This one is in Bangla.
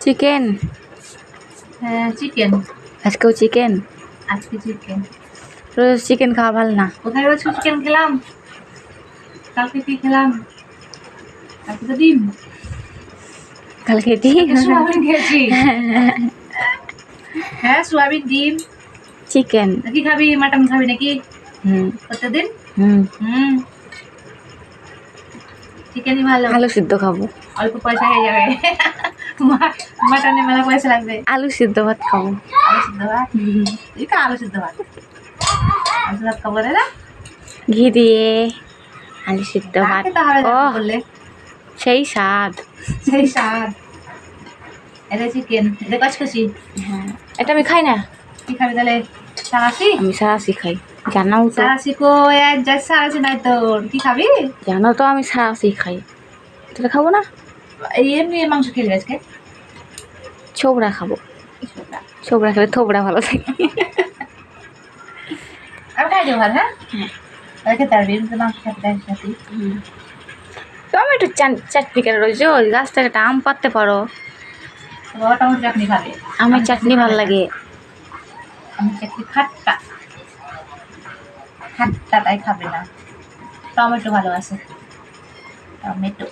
চিকেন। হ্যাঁ চিকেন। আজকেও চিকেন? আজকে চিকেন। রোজ চিকেন খাওয়া ভালো না। কোথায় রোজ চিকেন খেলাম? কালকে কি খেলাম? কালকে তো ডিম। কালকে ডিম। সোয়াবিন খেয়েছি। হ্যাঁ সোয়াবিন ডিম। চিকেন। কি খাবি? মাটন খাবি নাকি প্রতিদিন? চিকেনই ভালো। আলু সিদ্ধ খাবো। অল্প পয়সা হয়ে যাবে। মাটনে মেলা পয়সা লাগবে। আলু সিদ্ধ ভাত খাবো। আলু সিদ্ধ ভাত? তুই খা আলু সিদ্ধ ভাত। আলু সিদ্ধ ভাত খাবো রে না? ঘি দিয়ে আলু সিদ্ধ ভাত। ও বললে সেই স্বাদ। সেই স্বাদ। এটা চিকেন, এটা কচকচি। হ্যাঁ এটা আমি খাই না। কি খাবি তাহলে? সারাসি? আমি সারাসি খাই। জানাও তো। সারাসি কো সারাসি নাই তোর। কি খাবি? জানো তো আমি সারাসি খাই। তাহলে খাবো না? এই এমনি মাংস খেলি আজকে। ছোবড়া খাবো। ছোবড়া খেলে থোবড়া ভালো থাকে। আমি খাই দেবো ভাত। হ্যাঁ খেতে পারবি মাংস খেতে সাথে। টমেটো চাটনি কেন রোজ গাছ থেকে একটা আম পাততে পারো। বাবা টমেটো চাটনি খাবে। আমার চাটনি ভালো লাগে। আমি চাটনি খাট্টা খাট্টাটাই খাবে না। টমেটো ভালোবাসে। টমেটো